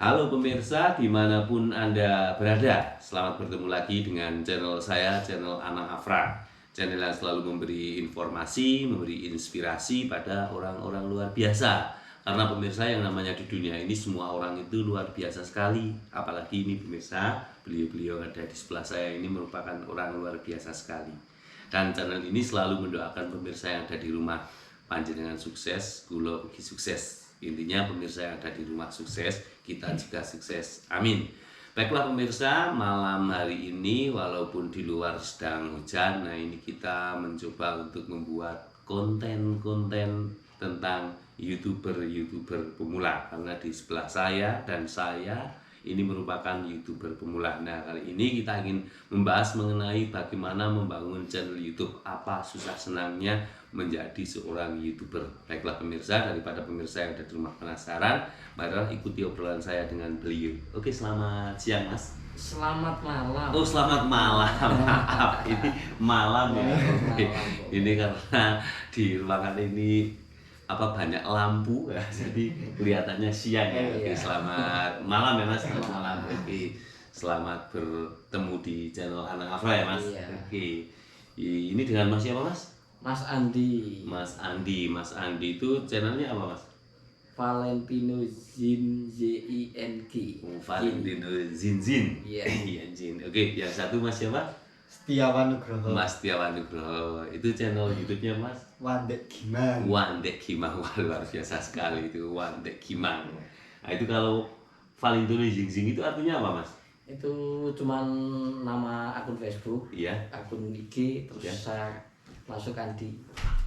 Halo pemirsa, dimanapun Anda berada, selamat bertemu lagi dengan channel saya, channel Anang Afra. Channel yang selalu memberi informasi, memberi inspirasi pada orang-orang luar biasa. Karena pemirsa yang namanya di dunia ini semua orang itu luar biasa sekali. Apalagi ini pemirsa, beliau-beliau ada di sebelah saya ini merupakan orang luar biasa sekali. Dan channel ini selalu mendoakan pemirsa yang ada di rumah panjenengan sukses, kula ugi sukses. Intinya pemirsa yang ada di rumah sukses, kita juga sukses. Amin. Baiklah pemirsa, malam hari ini walaupun di luar sedang hujan, nah ini kita mencoba untuk membuat konten-konten tentang YouTuber pemula. Karena di sebelah saya dan saya ini merupakan YouTuber pemula. Nah, kali ini kita ingin membahas mengenai bagaimana membangun channel YouTube, apa susah senangnya menjadi seorang YouTuber. Baiklah pemirsa, daripada pemirsa yang ada di rumah penasaran, marilah ikuti obrolan saya dengan beliau. Oke, selamat siang Mas. Selamat malam. Oh, selamat malam. Maaf, ini malam ya. Oke. Ini karena di ruangan ini banyak lampu ya, jadi kelihatannya siang ya. Oke, selamat malam ya Mas. Selamat malam. Oke. Selamat bertemu di channel Anang Afra ya Mas. Oke. Ini dengan Mas siapa Mas? Mas Andi. Mas Andi itu channelnya apa Mas? Valentino Zin ZING. Valentino Zin. Iya. Iya Zin. Oke, yang satu Mas siapa? Setiawan Nugroho. Mas Setiawan Nugroho. Itu channel YouTube-nya Mas? Wandek Gimang. Wandek Gimang. Wah, luar biasa sekali itu Wandek Gimang. Nah, itu kalau Valentino Zin itu artinya apa Mas? Itu cuman nama akun Facebook, Iya. akun IG, terus Ya. saya masukkan di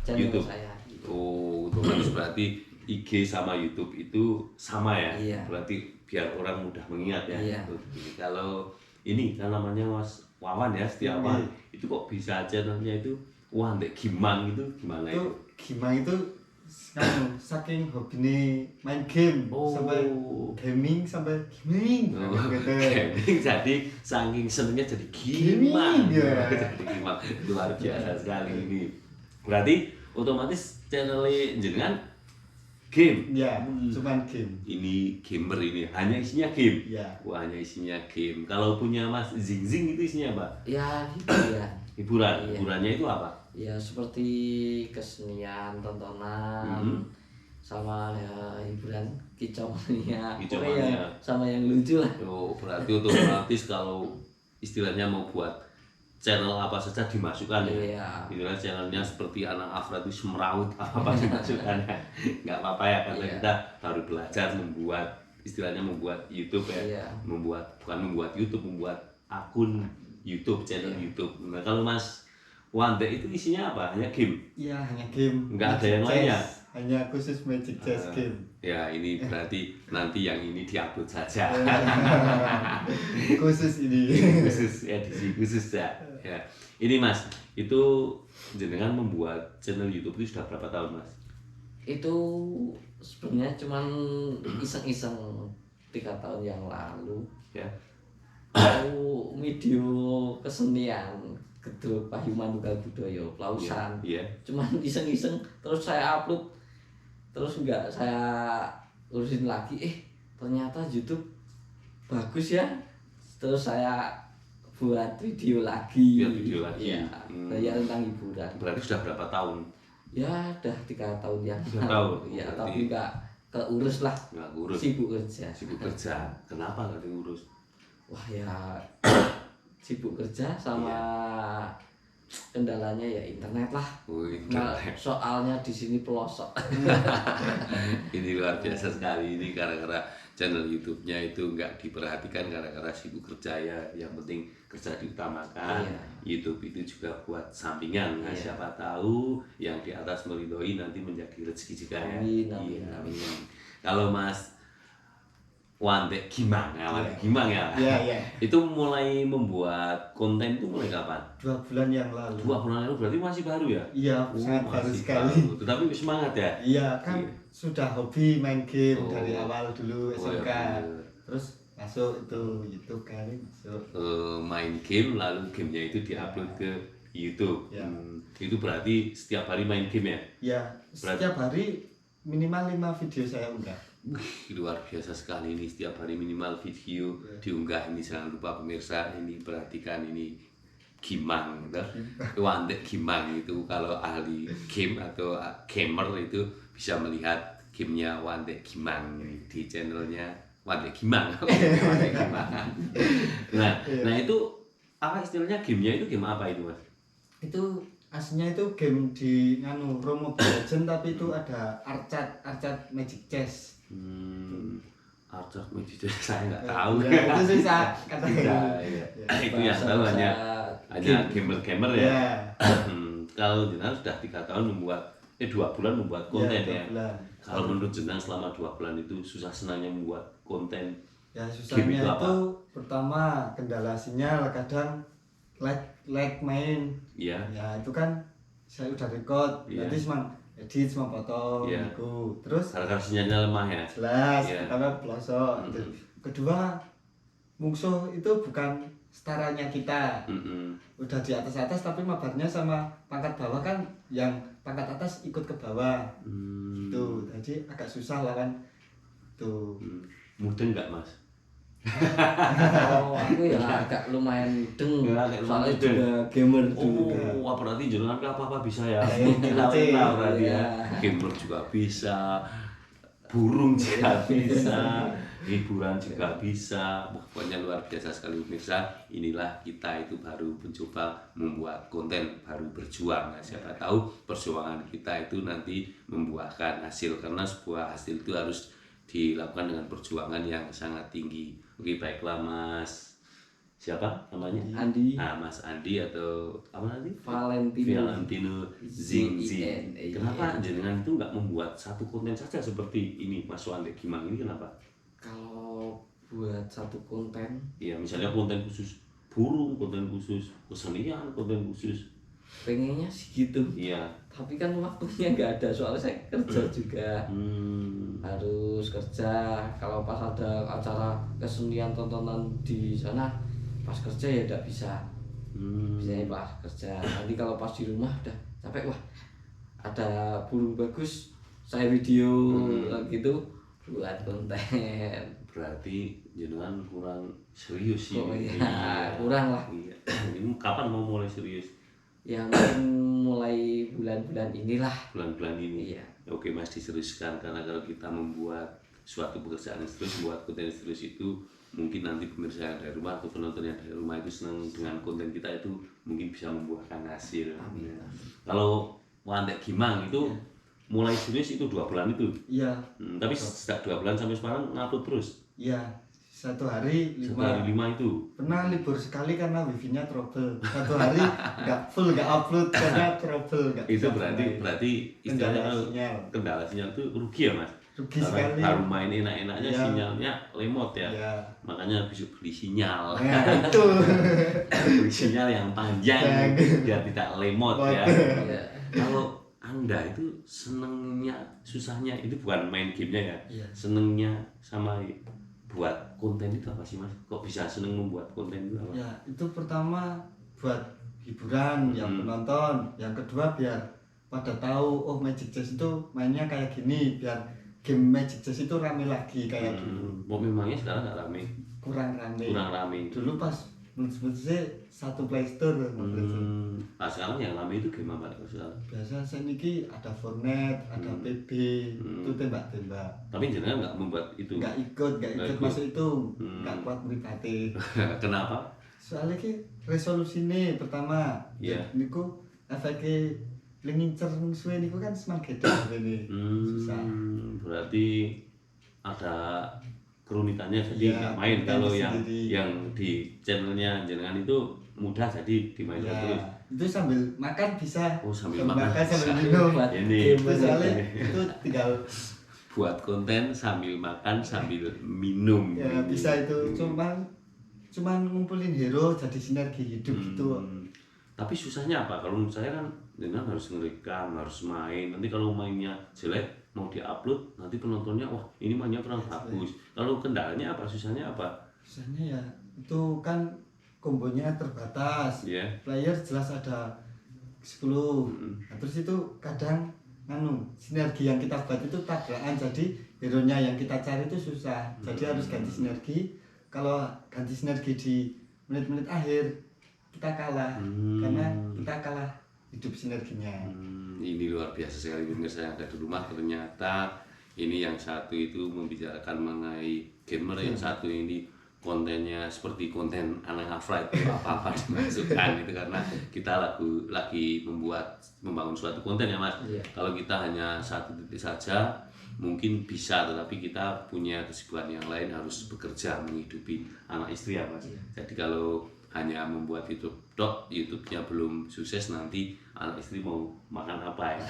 channel YouTube. saya. Oh, otomatis berarti IG sama YouTube itu sama ya? Iya. Berarti biar orang mudah mengingat ya. Iya. Oke. Kalau ini kan namanya Mas Wawan ya, Setiawan. Itu kok bisa channelnya itu Wandek Gimang itu gimana Itu itu? Gimang itu saking hobinya main game Oh. sampai gaming sampai gaming Oh, gitu. gaming jadi saking senengnya jadi Gaming, Gimang. ya. Jadi Gimang luar biasa sekali ini. Berarti otomatis channelnya jenengan game. Ya, cuman game. Ini gamer ini hanya isinya game. Ya. Wah, hanya isinya game. Kalau punya Mas Zing itu isinya apa? Ya, hiburan. Hiburan. Iya. Hiburannya itu apa? Ya seperti kesenian, tontonan, sama ya hiburan kicauannya, Kicauannya. Korea, sama yang lucu lah. Oh, berarti otomatis kalau istilahnya mau buat channel apa saja dimasukkan ya. Iya. Itulah channelnya seperti Anang Afra itu semeraut apa dimasukkan ya. Nggak apa-apa ya karena Iya. kita baru belajar membuat istilahnya membuat YouTube ya. Iya. Bukan membuat YouTube, membuat akun YouTube, channel YouTube. Nah, kalau Mas Wande itu isinya apa? Hanya game? Ya, hanya game. Nggak ada Magic yang Chess. lainnya? Hanya khusus Magic Chess game. Ya, ini berarti nanti yang ini diupload saja. Khusus ini. Khusus edisi khusus ya. Ya. Ini Mas, itu jenengan membuat channel YouTube itu sudah berapa tahun Mas? Itu sebenarnya cuman iseng-iseng 3 tahun yang lalu. Ya. Aku video kesenian Gedung Payuman Tunggal Budaya Pelausan. Iya. Cuman iseng-iseng terus saya upload, terus enggak saya urusin lagi, ternyata YouTube bagus ya, terus saya buat video lagi. Buat video lagi. Ya, ya tentang hiburan. Berarti sudah berapa tahun? Ya udah 3 tahun yang 3 tahun. Ya Berarti tapi enggak keurus lah, nggak ngurus. sibuk kerja. Sibuk kerja. Kenapa nggak diurus? Wah ya sibuk kerja sama kendalanya ya internet lah. Oh, Nah, soalnya di sini pelosok. Ini luar biasa sekali ini gara-gara channel YouTube-nya itu nggak diperhatikan gara-gara sibuk kerja ya. Yang penting kerja diutamakan. Iya. YouTube itu juga buat sampingan. Nah, Iya. siapa tahu yang di atas meridhoi nanti menjadi rezeki juga ya. Amin, Iya, amin. amin. Kalau Mas Wandek Gimang ya, Wandek Iya. Gimang ya. Ya, ya. Itu mulai membuat konten itu mulai kapan? 2 bulan yang lalu. 2 bulan lalu berarti masih baru ya? Iya, Oh, sangat baru masih sekali. baru. Tetapi semangat ya. Iya kan Iya. sudah hobi main game Oh. dari awal dulu Oh, SMK. iya, bener. Terus masuk itu YouTube kali masuk. Main game lalu gamenya itu diupload ke YouTube. Ya. Itu berarti setiap hari main game ya? Ya, Berarti- setiap hari minimal 5 video saya unggah. Luar biasa sekali ini, setiap hari minimal video diunggah ini. Jangan lupa pemirsa, ini perhatikan ini Gimang gitu. Wandek Gimang itu kalau ahli game atau gamer itu bisa melihat gamenya Wandek Gimang ini di channelnya Wandek Gimang. Wandek Gimang. Nah itu apa istilahnya, gamenya itu game apa itu Mas? Itu aslinya itu game di Romo Legend, tapi itu ada Arcade Magic Chess. Arcade Magic Chess saya nggak tahu. Ya, itu susah katanya. Ya. Itu yang tahu hanya gamer-gamer ya. Ya. Kalau jenengan sudah 3 tahun membuat 2 bulan membuat konten ya. Kalau menurut jenengan selama 2 bulan itu susah senangnya membuat konten. Ya susahnya itu apa? itu pertama kendala sinyal, kadang lag main. Iya. Ya itu kan saya udah record, Iya. nanti cuma edit, cuma potong Iya. gitu. Terus Karena sinyalnya lemah ya. jelas Iya. pertama pelosok. Kedua, musuh itu bukan setaranya kita. Udah di atas tapi mabarnya sama pangkat bawah kan, yang pangkat atas ikut ke bawah. Tuh, jadi agak susah lawan tuh. Mudeng nggak Mas? Oh, aku ya agak lumayan mudeng. Ya, agak lumayan Soalnya mudeng. juga gamer dulu. Oh, wah berarti jenengan apa bisa ya? Iya, Kita berarti ya. iya. Gamer juga bisa, burung juga bisa, hiburan juga bisa. Wah, pokoknya luar biasa sekali pemirsa. Inilah kita itu baru mencoba membuat konten, baru berjuang. Nah, siapa tahu perjuangan kita itu nanti membuahkan hasil, karena sebuah hasil itu harus dilakukan dengan perjuangan yang sangat tinggi. Oke, baiklah Mas. Siapa namanya? Andi. Nah, Mas Andi atau apa nanti? Valentino Zingzi. Iya. Kenapa jenengan itu nggak membuat satu konten saja seperti ini Mas Wandek Gimang ini, kenapa? Kalau buat satu konten Ya misalnya konten khusus burung, konten khusus kesenian, konten khusus. pengennya sih gitu. Iya. Tapi kan waktunya nggak ada, soalnya saya kerja juga. Harus kerja. Kalau pas ada acara kesenian tontonan di sana pas kerja ya tidak bisa. Biasanya pas kerja. Nanti kalau pas di rumah udah capek, wah ada burung bagus, saya video gitu buat konten. Berarti jenengan kurang serius sih. Oh iya, kurang lah. Iya. Ini kapan mau mulai serius? Ya mungkin mulai bulan-bulan inilah. Bulan-bulan ini. Iya. Oke Mas, diseriuskan, karena kalau kita membuat suatu pekerjaan yang serius, membuat konten yang serius itu mungkin nanti pemirsa yang dari rumah atau penonton yang dari rumah itu senang dengan konten kita, itu mungkin bisa membuahkan hasil. Amin. Kalau Wandek Gimang itu mulai serius itu 2 bulan itu. Iya. Tapi sejak 2 bulan sampai sekarang ngupload terus. Iya. Satu hari 5. 1 hari 5 itu. Pernah libur sekali karena wifi-nya trouble. Satu hari nggak full, nggak upload karena trouble. Nggak Itu bisa berarti main. istilahnya Kendala kalau sinyal. kendala sinyal itu rugi ya Mas. Rugi Karena sekali. baru main enak-enaknya Iya. sinyalnya lemot ya. Iya. Makanya bisa beli sinyal. Nah, itu. Beli sinyal yang panjang biar tidak lemot ya. Ya. Kalau Anda itu senengnya, susahnya itu bukan main gamenya ya. Iya. Senengnya sama buat konten itu apa sih Mas? Kok bisa seneng membuat konten itu apa? Ya, itu pertama buat hiburan yang penonton. Yang kedua biar pada tahu, oh Magic Chess itu mainnya kayak gini, biar game Magic Chess itu rame lagi kayak dulu. Mau memangnya sekarang nggak rame? Kurang rame. Kurang rame. Dulu pas sih satu Play Store. Nah sekarang yang rame itu game apa sekarang? Biasa saya niki ada Fortnite, ada PB, itu tembak-tembak. Tapi jenengan nggak membuat itu. Nggak ikut masuk itu, nggak kuat meripati. Kenapa? Soalnya ki resolusinya pertama, Iya. niku efeknya ngincer musuhnya niku kan semakin gede ini. Susah. Berarti ada kerumitannya, jadi Iya, nggak main. Kalau sendiri. yang di channelnya jenengan itu mudah, jadi dimainkan Ya, terus. itu sambil makan bisa. Oh, sambil makan sambil bisa. minum. Buat Ini. Itu soalnya itu tinggal Buat konten sambil makan sambil minum. ya bisa itu, cuman ngumpulin hero jadi sinergi hidup gitu. Tapi susahnya apa? Kalau menurut saya kan jenengan harus ngerekam, harus main. Nanti kalau mainnya jelek mau diupload, nanti penontonnya wah ini mainnya kurang bagus. Kalau kendalanya apa? Susahnya apa? Susahnya ya itu kan kombonya terbatas. Iya. Player jelas ada 10. Nah, terus itu kadang sinergi yang kita buat itu tabrakan, jadi hero-nya yang kita cari itu susah. Jadi harus ganti sinergi. Kalau ganti sinergi di menit-menit akhir kita kalah karena kita kalah hidup sinerginya. Ini luar biasa sekali pemirsa yang ada di rumah. Ternyata ini yang satu itu membicarakan mengenai gamer, yang satu ini kontennya seperti konten anak Afra itu apa-apa dimasukkan itu karena kita lagi membangun suatu konten ya Mas. Kalau kita hanya satu titik saja mungkin bisa, tetapi kita punya kesibukan yang lain, harus bekerja menghidupi anak istri ya Mas. Jadi kalau hanya membuat YouTube-nya belum sukses, nanti anak istri mau makan apa ya.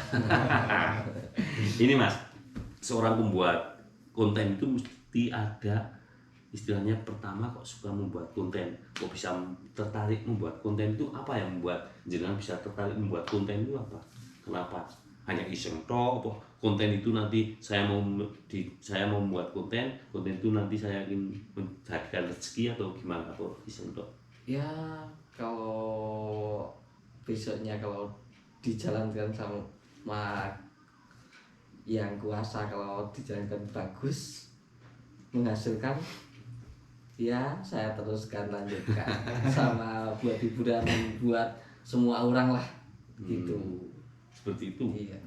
Ini Mas, seorang pembuat konten itu mesti ada istilahnya, pertama kok suka membuat konten, kok bisa tertarik membuat konten itu apa yang membuat jenengan bisa tertarik membuat konten itu apa? Kenapa? Hanya iseng toh, apa konten itu nanti saya mau membuat konten itu nanti saya ingin menjadikan rezeki atau gimana, atau iseng toh? Ya kalau besoknya kalau dijalankan sama yang kuasa, kalau dijalankan bagus menghasilkan, ya saya teruskan lanjutkan sama buat hiburan, buat semua orang lah gitu. Seperti itu. Iya.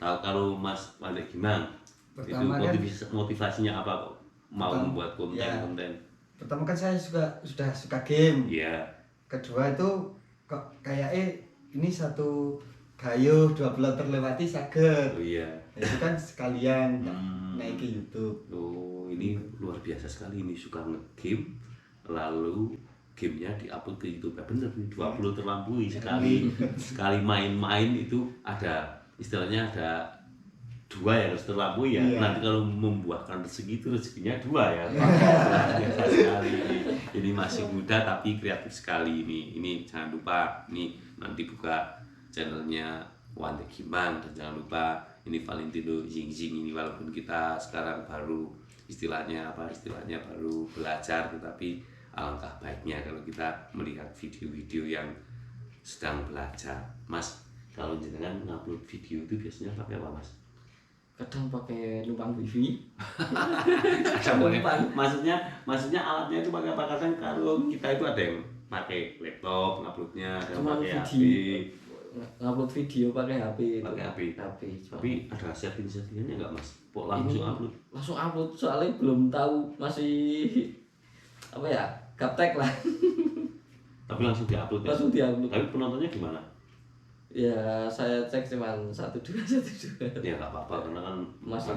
Kalau Mas Wanda gimana? Pertama Itu kan, motivasinya apa kok mau membuat konten? Pertama kan saya sudah suka game. Iya. Kedua itu kok kayak ini satu gayuh 2 bulan terlewati saged. Oh iya. Itu kan sekalian naik ke YouTube. Oh, ini luar biasa sekali, ini suka nge-game lalu gamenya diupload ke YouTube. Ya bener nih, 20 terlampaui sekali main-main itu ada istilahnya ada 2 yang harus terlampaui ya. Iya. Nanti kalau membuahkan rezeki itu rezekinya 2 ya. Luar biasa sekali ini masih muda tapi kreatif sekali ini. Ini jangan lupa nih nanti buka channelnya Wanda Gimang, dan jangan lupa ini Valentino Zing ini, walaupun kita sekarang baru istilahnya baru belajar, tetapi alangkah baiknya kalau kita melihat video-video yang sedang belajar. Mas, kalau jenengan ngupload video itu biasanya pakai apa Mas? Kadang pakai numpang wifi. Maksudnya alatnya itu pakai apa? Kadang kalau kita itu ada yang pakai laptop nguploadnya, ada yang Cuman pakai HP. Ngupload video pakai HP. Pakai HP. Tapi ada settingannya nggak Mas? Kok langsung upload? Langsung upload, soalnya belum tahu, masih apa ya, gaptek lah. Tapi langsung diupload ya? Langsung diupload. Tapi penontonnya gimana? Ya saya cek cuman 1-2. Ya nggak apa-apa, karena kan Masih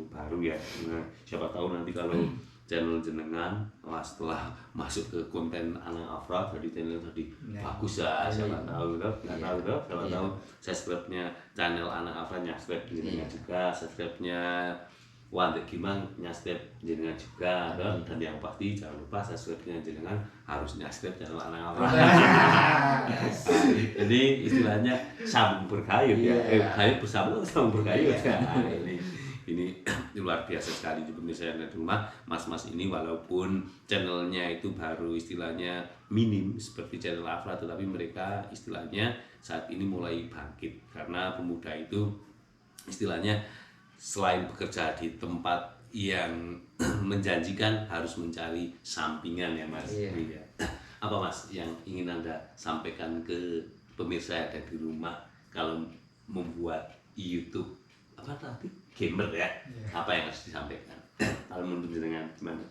baru ya. Nah, siapa tahu nanti kalau channel jenengan setelah masuk ke konten anak Afra, dari channel tadi bagus ya, siapa tahu siapa tahu subscribe-nya channel anak Afra nyaskrip jenengan juga, subscribe-nya Wanda Gimang nyaskrip jenengan juga, dan yang pasti jangan lupa subscribe-nya jenengan harus nyaskrip channel anak Afra. Jadi istilahnya sambung berkayut ya, kayut bersambung sambung berkayut ya. Ini luar biasa sekali di pemirsa yang ada di rumah. Mas-mas ini walaupun channelnya itu baru istilahnya minim seperti channel Afra, tetapi mereka istilahnya saat ini mulai bangkit, karena pemuda itu istilahnya selain bekerja di tempat yang menjanjikan harus mencari sampingan ya Mas. Iya. Apa Mas yang ingin Anda sampaikan ke pemirsa yang ada di rumah kalau membuat YouTube apa tadi? Gamer ya? Apa yang harus disampaikan? Kalau menurut jenengan gimana?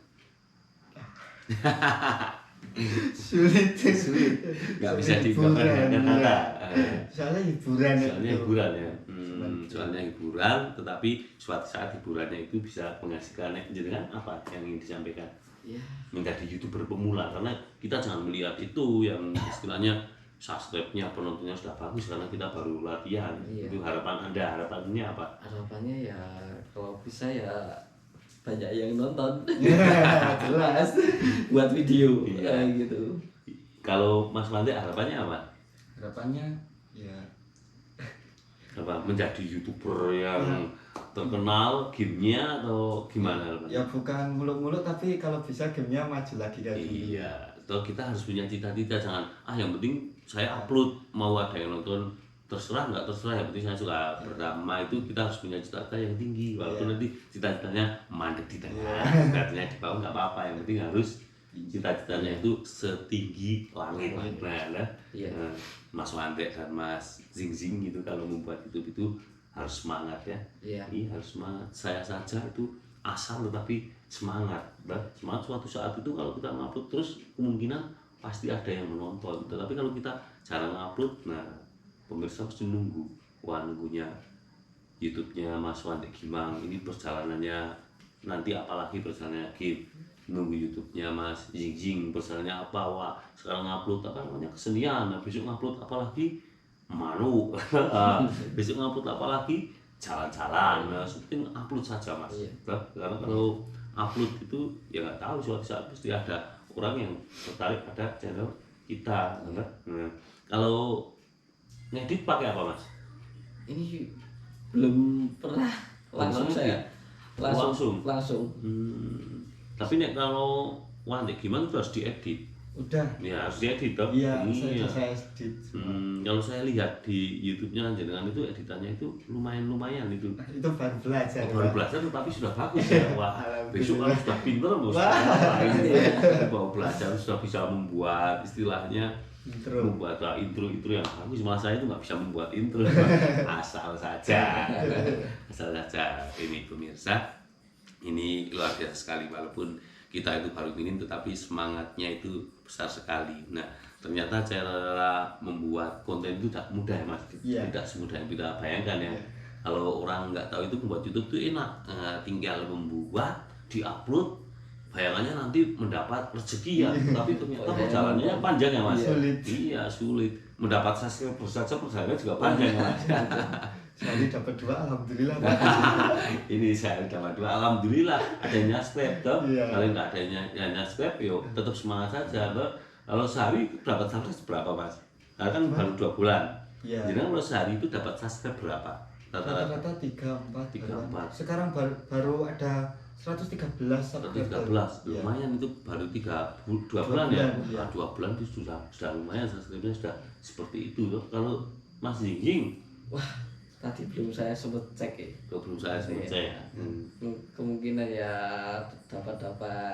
Sulit. Nggak bisa digambarkan dengan kata. Soalnya hiburan ya. Soalnya hiburan, tetapi suatu saat hiburannya itu bisa menghasilkan jenengan apa yang ingin disampaikan? Menjadi YouTuber pemula, karena kita jangan melihat itu yang istilahnya subscribe-nya, penontonnya sudah bagus karena kita baru latihan. Itu harapan Anda, harapannya apa? Harapannya ya kalau bisa ya banyak yang nonton. Jelas. Buat video gitu. Kalau Mas Wanda harapannya apa? Harapannya ya apa? Menjadi YouTuber yang terkenal gamenya atau gimana? Ya bukan muluk-muluk, tapi kalau bisa gamenya maju lagi kayak dulu. Iya, atau kita harus punya cita-cita, jangan yang penting saya upload, mau ada yang nonton terserah nggak terserah, yang penting saya suka. Pertama itu kita harus punya cita-cita yang tinggi, walaupun nanti cita-citanya mandek di tengah, cita-citanya di bawah nggak apa-apa, yang penting harus cita-citanya itu setinggi langit. Nah, Mas Wande dan Mas Zing gitu kalau membuat YouTube itu harus semangat ya. Ini harus semangat. Saya saja itu asal tetapi semangat. Semangat suatu saat itu kalau kita ngupload terus kemungkinan pasti ada yang menonton. Tetapi kalau kita jarang ngupload, nah pemirsa mesti nunggu. Wah, nunggunya YouTube-nya Mas Wande Gimang ini perjalanannya nanti apalagi perjalanannya game. Nunggu YouTube-nya Mas Zing perjalanannya apa, wah sekarang ngupload apa namanya kesenian, nah, besok ngupload apalagi manu, besok ngupload apalagi jalan-jalan, nah penting upload saja Mas. Karena kalau upload itu ya nggak tahu suatu saat pasti ada orang yang tertarik pada channel kita. Nah, kalau ngedit pakai apa Mas? Ini belum pernah langsung saya langsung. Tapi nek kalau Wande Gimang itu harus diedit. Udah. Ya harus diedit toh. Iya, saya edit. Kalau saya lihat di YouTube-nya jenengan itu editannya itu lumayan itu. Itu baru belajar. Baru belajar tetapi sudah bagus ya. Wah, besok kalau sudah pinter bos. Baru belajar sudah bisa membuat istilahnya membuat intro yang bagus. Malah saya itu nggak bisa membuat intro. Asal saja. Ini pemirsa. Ini luar biasa sekali, walaupun kita itu baru minim tetapi semangatnya itu besar sekali. Nah, ternyata cara membuat konten itu tidak mudah ya Mas, tidak semudah yang kita bayangkan ya. Kalau orang nggak tahu itu membuat YouTube itu enak, tinggal membuat, diupload, bayangannya nanti mendapat rezeki ya. Tapi ternyata perjalanannya panjang ya Mas. Sulit. Mendapat subscriber saja perjalanannya juga panjang ya Mas. Saya dapat 2, alhamdulillah. Ini saya dapat 2, alhamdulillah. Adanya subscribe toh. Kalau nggak adanya subscribe, yo tetap semangat saja. Kalau sehari dapat subscribe berapa Mas? Karena kan baru 2 bulan. Jadi kalau sehari itu dapat subscribe berapa? Rata-rata 3-4. Sekarang baru ada 113 subscriber. Lumayan itu baru 2 bulan ya. 2 bulan itu sudah lumayan, subscribe-nya sudah seperti itu toh. Kalau Mas Zing, wah, tadi belum saya sempat cek ya. Belum saya sempat cek ya. Kemungkinan ya dapat baru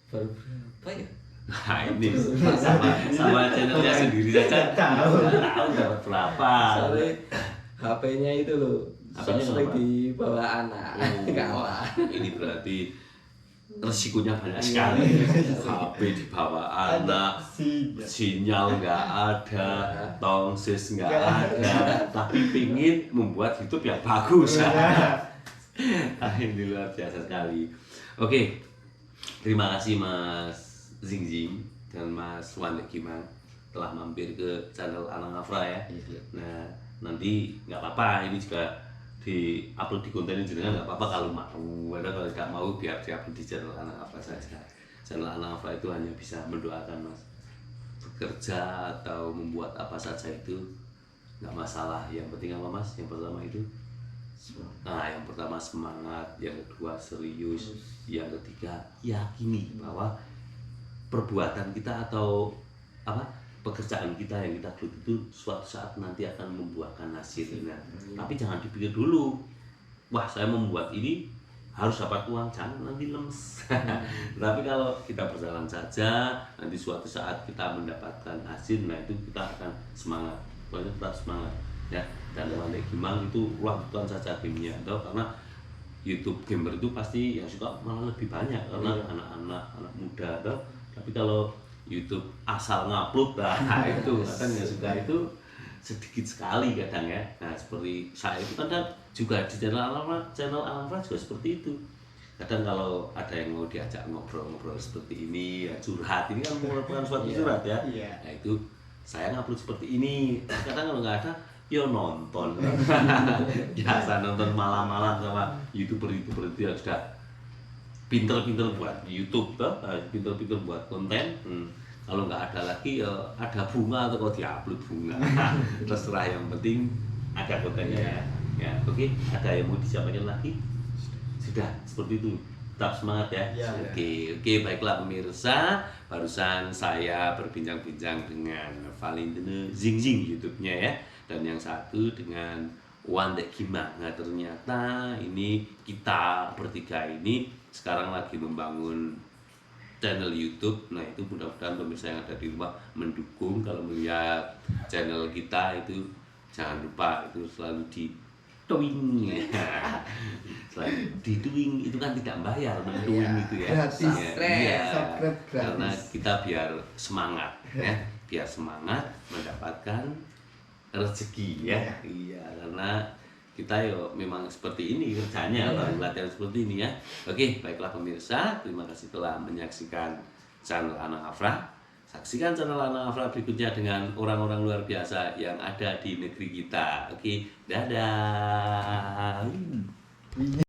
berapa ya? Nah ini sama channelnya sendiri saja tahu dapat berapa. Soalnya HP-nya itu loh, sering dibawa anak. Kalah. Ini berarti resikonya banyak sekali. HP dibawa anak, sinyal nggak ada, tongsis nggak ada, tapi pingin membuat YouTube yang bagus. Ini luar biasa sekali. Oke, terima kasih Mas Zing dan Mas Wande Gimang telah mampir ke channel Anang Afra ya. Nah, nanti nggak apa-apa, ini juga di-upload di konten jenengan nggak apa-apa kalau mau. Kalau tidak mau biar di-upload di channel Anang Afra saja. Channel Anang Afra itu hanya bisa mendoakan Mas. Bekerja atau membuat apa saja itu nggak masalah. Yang penting apa Mas? Yang pertama itu yang pertama semangat, yang kedua serius, yang ketiga yakini bahwa perbuatan kita atau pekerjaan kita yang kita geluti itu suatu saat nanti akan membuahkan hasilnya. Tapi jangan dipikir dulu, wah saya membuat ini harus dapat uang, jangan nanti lemes. Tapi kalau kita berjalan saja, nanti suatu saat kita mendapatkan hasil, nah itu kita akan semangat. Pokoknya tetap semangat ya. Dan Wande Gimang itu lakukan saja gamenya, karena YouTube gamer itu pasti yang suka malah lebih banyak karena anak-anak muda toh. Tapi kalau YouTube asal ngupload, nah itu kadang yang suka itu sedikit sekali kadang ya. Nah seperti saya itu kadang juga di channel Anang Afra juga seperti itu. Kadang kalau ada yang mau diajak ngobrol-ngobrol seperti ini, ya, curhat, ini kan merupakan suatu curhat ya. Nah itu saya ngupload seperti ini. Kadang kalau nggak ada, yo nonton. Biasa nonton malam-malam sama YouTuber itu yang sudah pinter-pinter buat YouTube toh, pinter-pinter buat konten. Kalau nggak ada lagi ya ada bunga atau kalau diupload bunga. Terserah, yang penting ada kontennya ya. Oke, ada yang mau disampaikan lagi? Sudah, seperti itu. Tetap semangat ya. Oke, baiklah pemirsa. Barusan saya berbincang-bincang dengan Valentine Zing YouTube-nya ya. dan yang satu dengan Wanda Kima. Nah ternyata ini kita bertiga ini sekarang lagi membangun channel YouTube. Nah itu mudah-mudahan pemirsa yang ada di rumah mendukung. Kalau melihat channel kita itu jangan lupa itu selalu di twing selalu di twing, itu kan tidak bayar twing itu ya. Gratis. Iya, Subscribe gratis. karena kita biar semangat ya, biar semangat mendapatkan rezeki ya. Iya, karena kita yo memang seperti ini kerjanya, baru latihan seperti ini ya. Oke, baiklah pemirsa, terima kasih telah menyaksikan channel Anang Afra. Saksikan channel Anang Afra berikutnya dengan orang-orang luar biasa yang ada di negeri kita. Oke, dadah.